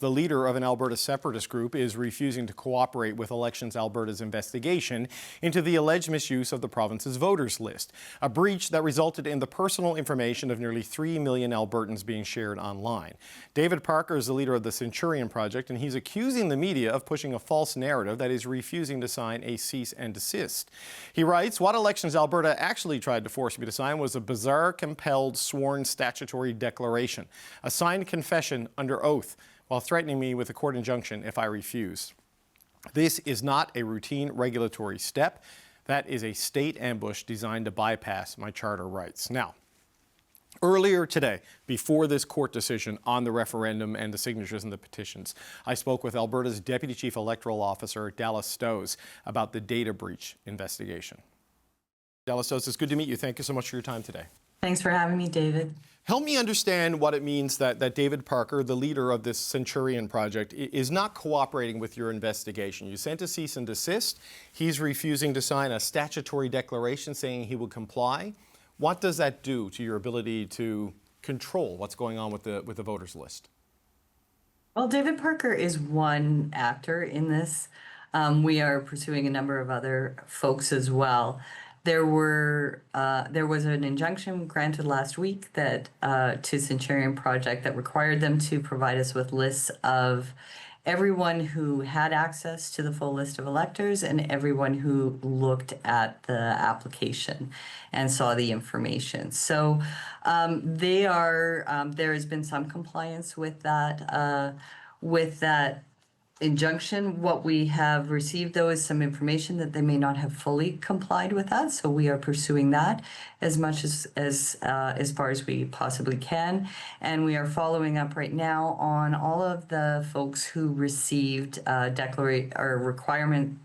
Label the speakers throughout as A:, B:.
A: The leader of an Alberta separatist group is refusing to cooperate with Elections Alberta's investigation into the alleged misuse of the province's voters list, a breach that resulted in the personal information of nearly 3 million Albertans being shared online. David Parker is the leader of the Centurion Project, and he's accusing the media of pushing a false narrative that is refusing to sign a cease and desist. He writes, "What Elections Alberta actually tried to force me to sign was a bizarre, compelled, sworn statutory declaration, a signed confession under oath, while threatening me with a court injunction if I refuse. This is not a routine regulatory step. That is a state ambush designed to bypass my charter rights." Now, earlier today, before this court decision on the referendum and the signatures and the petitions, I spoke with Alberta's Deputy Chief Electoral Officer, Dallas Stoesz, about the data breach investigation. Dallas Stoesz, it's good to meet you. Thank you so much for your time today.
B: Thanks for having me, David.
A: Help me understand what it means that David Parker, the leader of this Centurion Project, is not cooperating with your investigation. You sent a cease and desist. He's refusing to sign a statutory declaration saying he will comply. What does that do to your ability to control what's going on with the voters list?
B: Well, David Parker is one actor in this. We are pursuing a number of other folks as well. There was an injunction granted last week that to Centurion Project that required them to provide us with lists of everyone who had access to the full list of electors and everyone who looked at the application and saw the information. So there has been some compliance with that injunction. What we have received, though, is some information that they may not have fully complied with that. So we are pursuing that as much as far as we possibly can. And we are following up right now on all of the folks who received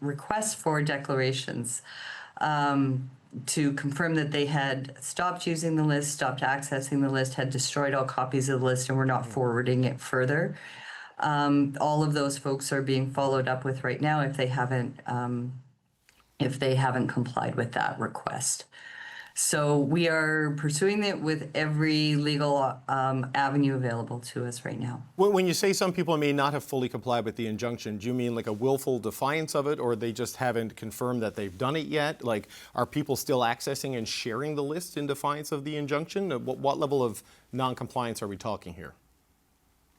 B: requests for declarations to confirm that they had stopped using the list, stopped accessing the list, had destroyed all copies of the list, and were not forwarding it further. All of those folks are being followed up with right now if they haven't complied with that request. So we are pursuing it with every legal avenue available to us right now.
A: When you say some people may not have fully complied with the injunction, do you mean like a willful defiance of it, or they just haven't confirmed that they've done it yet? Like, are people still accessing and sharing the list in defiance of the injunction? What level of non-compliance are we talking here?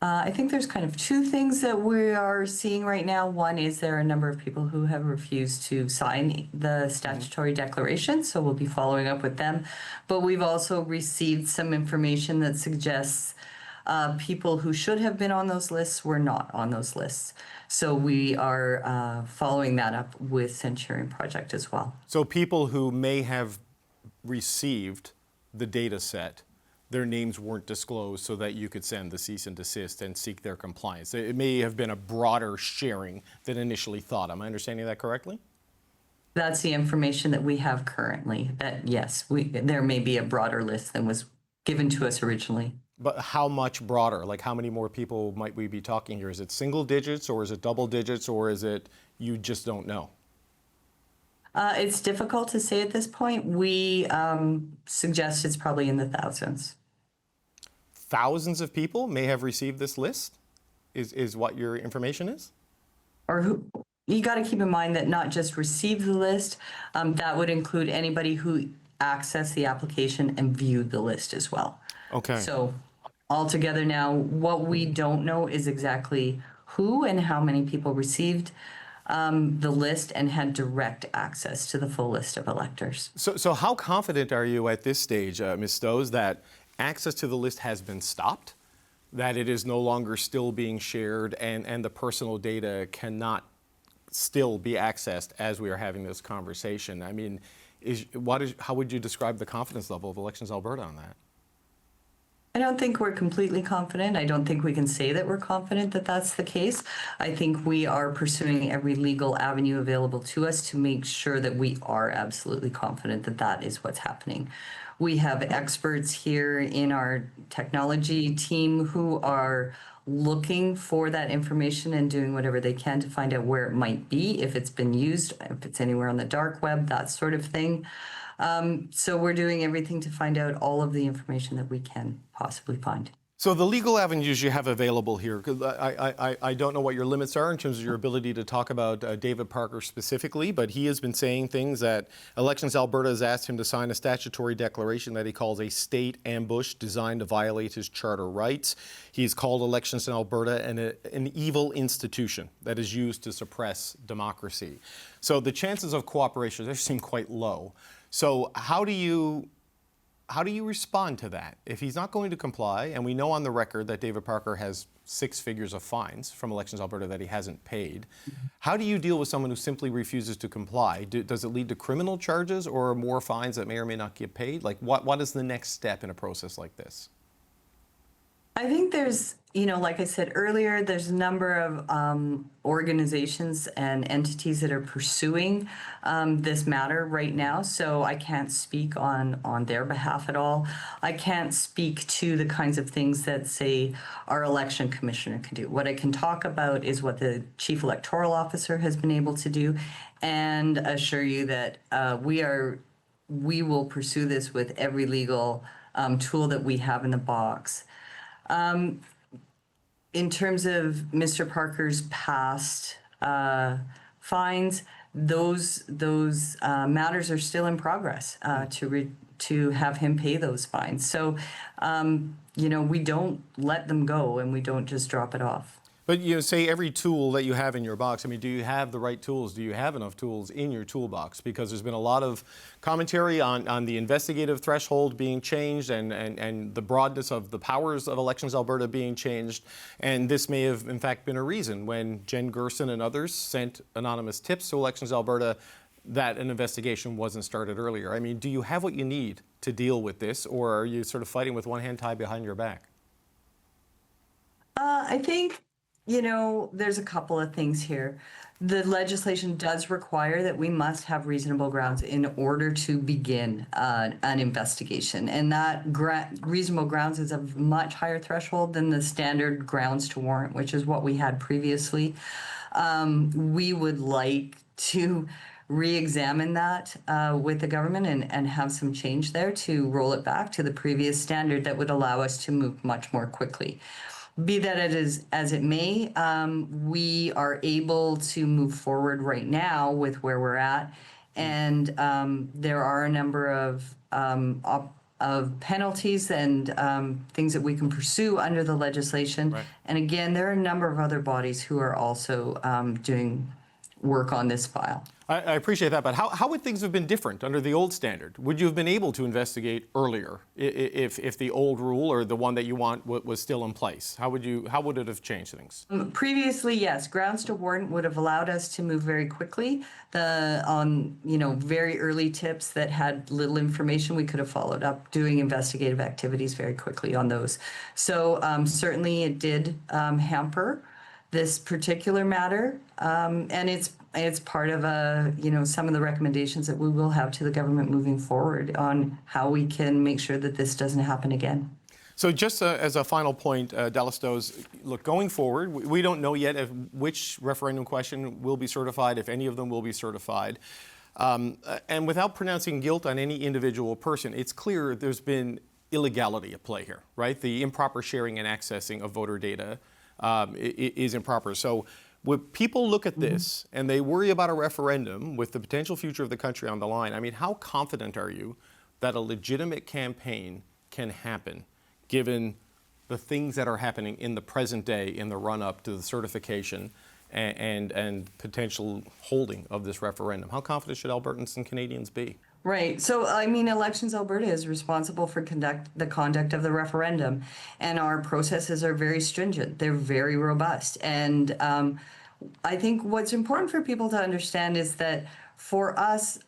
B: I think there's kind of two things that we are seeing right now. One is there are a number of people who have refused to sign the statutory declaration, so we'll be following up with them. But we've also received some information that suggests people who should have been on those lists were not on those lists. So we are following that up with Centurion Project as well.
A: So people who may have received the data set, their names weren't disclosed so that you could send the cease and desist and seek their compliance. It may have been a broader sharing than initially thought. Am I understanding that correctly?
B: That's the information that we have currently, that yes, there may be a broader list than was given to us originally.
A: But how much broader? Like, how many more people might we be talking here? Is it single digits, or is it double digits, or is it you just don't know?
B: It's difficult to say at this point. We suggest it's probably in the thousands.
A: Thousands of people may have received this list, is what your information is?
B: Or who? You got to keep in mind that not just received the list, that would include anybody who accessed the application and viewed the list as well.
A: Okay.
B: So altogether now, what we don't know is exactly who and how many people received the list and had direct access to the full list of electors.
A: So how confident are you at this stage, Ms. Stoesz, that access to the list has been stopped, that it is no longer still being shared, and the personal data cannot still be accessed as we are having this conversation? I mean, how would you describe the confidence level of Elections Alberta on that?
B: I don't think we're completely confident. I don't think we can say that we're confident that that's the case. I think we are pursuing every legal avenue available to us to make sure that we are absolutely confident that that is what's happening. We have experts here in our technology team who are looking for that information and doing whatever they can to find out where it might be, if it's been used, if it's anywhere on the dark web, that sort of thing. So we're doing everything to find out all of the information that we can possibly find.
A: So the legal avenues you have available here, 'cause I don't know what your limits are in terms of your ability to talk about David Parker specifically, but he has been saying things that Elections Alberta has asked him to sign a statutory declaration that he calls a state ambush designed to violate his charter rights. He's called Elections in Alberta an evil institution that is used to suppress democracy. So the chances of cooperation there seem quite low. So how do you respond to that? If he's not going to comply, and we know on the record that David Parker has 6 figures of fines from Elections Alberta that he hasn't paid, how do you deal with someone who simply refuses to comply? Does it lead to criminal charges or more fines that may or may not get paid? Like, what is the next step in a process like this?
B: I think there's, like I said earlier, there's a number of organizations and entities that are pursuing this matter right now. So I can't speak on their behalf at all. I can't speak to the kinds of things that, say, our election commissioner can do. What I can talk about is what the chief electoral officer has been able to do, and assure you that we will pursue this with every legal tool that we have in the box. In terms of Mr. Parker's past fines, those matters are still in progress to have him pay those fines. So, we don't let them go and we don't just drop it off.
A: But say every tool that you have in your box, I mean, do you have the right tools? Do you have enough tools in your toolbox? Because there's been a lot of commentary on the investigative threshold being changed and the broadness of the powers of Elections Alberta being changed. And this may have, in fact, been a reason when Jen Gerson and others sent anonymous tips to Elections Alberta that an investigation wasn't started earlier. I mean, do you have what you need to deal with this, or are you sort of fighting with one hand tied behind your back?
B: I think there's a couple of things here. The legislation does require that we must have reasonable grounds in order to begin an investigation. And that reasonable grounds is a much higher threshold than the standard grounds to warrant, which is what we had previously. We would like to re-examine that with the government and have some change there to roll it back to the previous standard that would allow us to move much more quickly. Be that as it may, we are able to move forward right now with where we're at, and there are a number of penalties and things that we can pursue under the legislation.
A: Right.
B: And again, there are a number of other bodies who are also doing work on this file.
A: I appreciate that, but how would things have been different under the old standard? Would you have been able to investigate earlier if the old rule or the one that you want was still in place? How would it have changed things?
B: Previously, yes, grounds to warrant would have allowed us to move very quickly. On very early tips that had little information, we could have followed up doing investigative activities very quickly on those. So certainly it did hamper this particular matter, and it's part of some of the recommendations that we will have to the government moving forward on how we can make sure that this doesn't happen again.
A: So just as a final point, Dallas Stoesz, look, going forward, we don't know yet which referendum question will be certified, if any of them will be certified. And without pronouncing guilt on any individual person, it's clear there's been illegality at play here, right? The improper sharing and accessing of voter data is improper. So when people look at this and they worry about a referendum with the potential future of the country on the line, I mean, how confident are you that a legitimate campaign can happen given the things that are happening in the present day in the run-up to the certification and potential holding of this referendum? How confident should Albertans and Canadians be?
B: Right. So, I mean, Elections Alberta is responsible for the conduct of the referendum, and our processes are very stringent. They're very robust. And I think what's important for people to understand is that for us,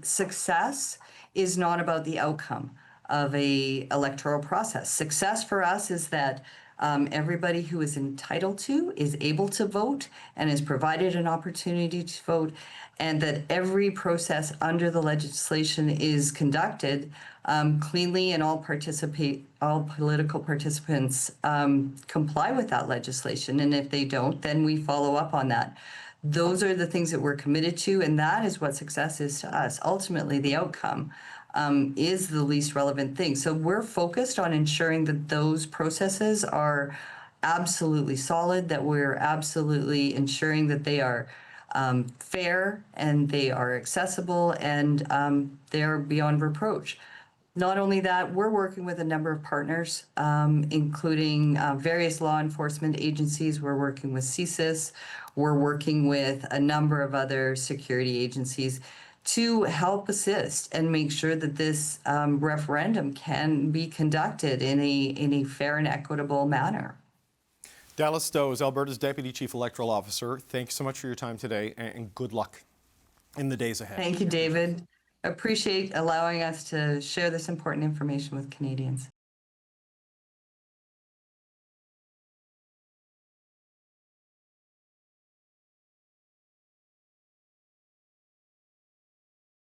B: success is not about the outcome of a electoral process. Success for us is that everybody who is entitled to is able to vote and is provided an opportunity to vote, and that every process under the legislation is conducted cleanly, and all political participants comply with that legislation. And if they don't, then we follow up on that. Those are the things that we're committed to, and that is what success is to us. Ultimately, the outcome is the least relevant thing. So we're focused on ensuring that those processes are absolutely solid, that we're absolutely ensuring that they are fair and they are accessible and they're beyond reproach. Not only that, we're working with a number of partners, including various law enforcement agencies. We're working with CSIS. We're working with a number of other security agencies to help assist and make sure that this referendum can be conducted in a fair and equitable manner.
A: Dallas Stoesz, Alberta's Deputy Chief Electoral Officer, thanks so much for your time today, and good luck in the days ahead.
B: Thank you, David. Appreciate allowing us to share this important information with Canadians.